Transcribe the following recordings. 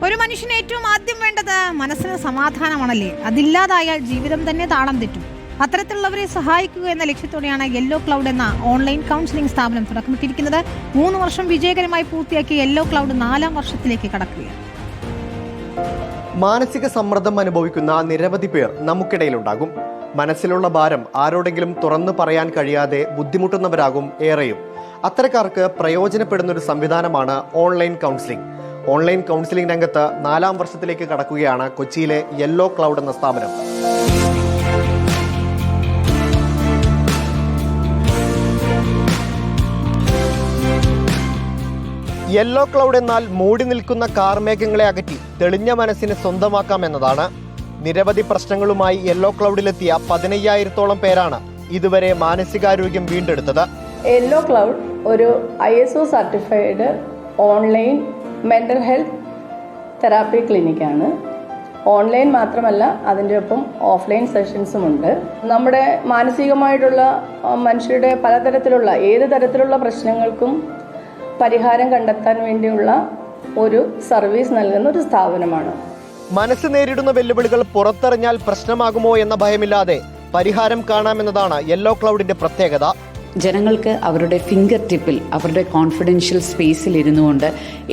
ഒരു മനുഷ്യന് ഏറ്റവും ആദ്യം വേണ്ടത് മനസ്സിന് സമാധാനമാണല്ലേ. അതില്ലാതായാൽ ജീവിതം തന്നെ താളം തെറ്റും. അത്തരത്തിലുള്ളവരെ സഹായിക്കുക എന്ന ലക്ഷ്യത്തോടെയാണ് യെല്ലോ ക്ലൗഡ് എന്ന ഓൺലൈൻ കൗൺസിലിംഗ് സ്ഥാപനം തുടക്കമിട്ടിരിക്കുന്നത്. 3 വർഷം വിജയകരമായി പൂർത്തിയാക്കിയ യെല്ലോ ക്ലൗഡ് 4ാം വർഷത്തിലേക്ക് കടക്കുകയാണ്. മാനസിക സമ്മർദ്ദം അനുഭവിക്കുന്ന നിരവധി പേർ നമുക്കിടയിലുണ്ടാകും. മനസ്സിലുള്ള ഭാരം ആരോടെങ്കിലും തുറന്നു പറയാൻ കഴിയാതെ ബുദ്ധിമുട്ടുന്നവരാകും ഏറെയും. അത്തരക്കാർക്ക് പ്രയോജനപ്പെടുന്നൊരു സംവിധാനമാണ് ഓൺലൈൻ കൗൺസിലിംഗ്. ഓൺലൈൻ കൗൺസിലിംഗ് രംഗത്ത് 4ാം വർഷത്തിലേക്ക് കടക്കുകയാണ് കൊച്ചിയിലെ യെല്ലോ ക്ലൗഡ് എന്ന സ്ഥാപനം. യെല്ലോ ക്ലൗഡ് എന്നാൽ മൂടി നിൽക്കുന്ന കാർമേഘങ്ങളെ അകറ്റി തെളിഞ്ഞ മനസ്സിനെ സ്വന്തമാക്കാം എന്നതാണ്. നിരവധി പ്രശ്നങ്ങളുമായി യെല്ലോ ക്ലൗഡിലെത്തിയ 15,000-ഓളം പേരാണ് ഇതുവരെ മാനസികാരോഗ്യം വീണ്ടെടുത്തത്. യെല്ലോ ക്ലൗഡ് ഒരു ISO certified online mental health therapy ക്ലിനിക്കാണ്. ഓൺലൈൻ മാത്രമല്ല, അതിൻ്റെ ഒപ്പം ഓഫ്ലൈൻ സെഷൻസും ഉണ്ട്. നമ്മുടെ മാനസികമായിട്ടുള്ള മനുഷ്യരുടെ പലതരത്തിലുള്ള ഏത് തരത്തിലുള്ള പ്രശ്നങ്ങൾക്കും പരിഹാരം കണ്ടെത്താൻ വേണ്ടിയുള്ള ഒരു സർവീസ് നൽകുന്ന ഒരു സ്ഥാപനമാണ്. മനസ്സ് നേരിടുന്ന വെല്ലുവിളികൾ പുറത്തെറിഞ്ഞാൽ പ്രശ്നമാകുമോ എന്ന ഭയമില്ലാതെ പരിഹാരം കാണാമെന്നതാണ് യെല്ലോ ക്ലൗഡിന്റെ പ്രത്യേകത. ജനങ്ങൾക്ക് അവരുടെ ഫിംഗർ ടിപ്പിൽ അവരുടെ കോൺഫിഡൻഷ്യൽ സ്പേസിൽ ഇരുന്നുകൊണ്ട്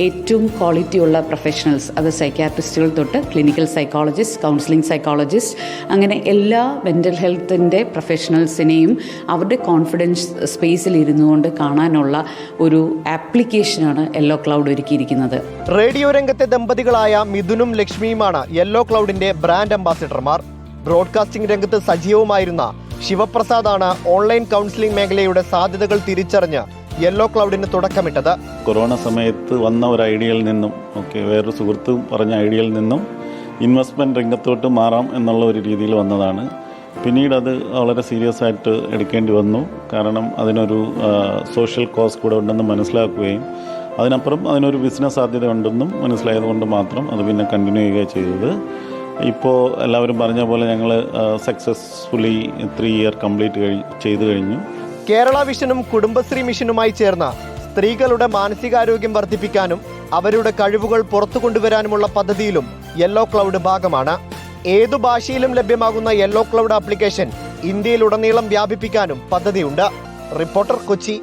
ഏറ്റവും ക്വാളിറ്റിയുള്ള പ്രൊഫഷണൽസ്, അത് സൈക്യാട്രിസ്റ്റുകൾ തൊട്ട് ക്ലിനിക്കൽ സൈക്കോളജിസ്റ്റ്, കൗൺസിലിംഗ് സൈക്കോളജിസ്റ്റ്, അങ്ങനെ എല്ലാ മെൻ്റൽ ഹെൽത്തിൻ്റെ പ്രൊഫഷണൽസിനെയും അവരുടെ കോൺഫിഡൻസ് സ്പേസിൽ ഇരുന്നുകൊണ്ട് കാണാനുള്ള ഒരു ആപ്ലിക്കേഷനാണ് യെല്ലോ ക്ലൗഡ് ഒരുക്കിയിരിക്കുന്നത്. റേഡിയോ രംഗത്തെ ദമ്പതികളായ മിഥുനും ലക്ഷ്മിയുമാണ് യെല്ലോ ക്ലൗഡിന്റെ ബ്രാൻഡ് അംബാസിഡർമാർ. ബ്രോഡ്കാസ്റ്റിംഗ് രംഗത്ത് സജീവമായിരുന്ന ശിവപ്രസാദാണ് ഓൺലൈൻ കൗൺസിലിംഗ് മേഖലയുടെ സാധ്യതകൾ തിരിച്ചറിഞ്ഞ് യെല്ലോ ക്ലൗഡിന് തുടക്കമിട്ടത്. കൊറോണ സമയത്ത് വന്ന ഒരു ഐഡിയയിൽ നിന്നും വേറൊരു സുഹൃത്ത് പറഞ്ഞ ഐഡിയയിൽ നിന്നും ഇൻവെസ്റ്റ്മെൻറ്റ് രംഗത്തോട്ട് മാറാം എന്നുള്ള ഒരു രീതിയിൽ വന്നതാണ്. പിന്നീട് അത് വളരെ സീരിയസ് ആയിട്ട് എടുക്കേണ്ടി വന്നു. കാരണം അതിനൊരു സോഷ്യൽ കോസ്റ്റ് കൂടെ ഉണ്ടെന്ന് മനസ്സിലാക്കുകയും അതിനപ്പുറം അതിനൊരു ബിസിനസ് സാധ്യത ഉണ്ടെന്നും മനസ്സിലായതുകൊണ്ട് മാത്രം അത് പിന്നെ കണ്ടിന്യൂ ചെയ്യുകയാണ് ചെയ്തത്. ഇപ്പോൾ എല്ലാവരും പറഞ്ഞ പോലെ ഞങ്ങൾ സക്സസ്ഫുള്ളി 3 ഇയർ കംപ്ലീറ്റ് ചെയ്തു കഴിഞ്ഞു. കേരള വിഷനും കുടുംബശ്രീ മിഷനുമായി ചേർന്ന് സ്ത്രീകളുടെ മാനസികാരോഗ്യം വർദ്ധിപ്പിക്കാനും അവരുടെ കഴിവുകൾ പുറത്തു കൊണ്ടുവരാനുമുള്ള പദ്ധതിയിലും യെല്ലോ ക്ലൗഡ് ഭാഗമാണ്. ഏതു ഭാഷയിലും ലഭ്യമാകുന്ന യെല്ലോ ക്ലൗഡ് ആപ്ലിക്കേഷൻ ഇന്ത്യയിലുടനീളം വ്യാപിപ്പിക്കാനും പദ്ധതിയുണ്ട്. റിപ്പോർട്ടർ, കൊച്ചി.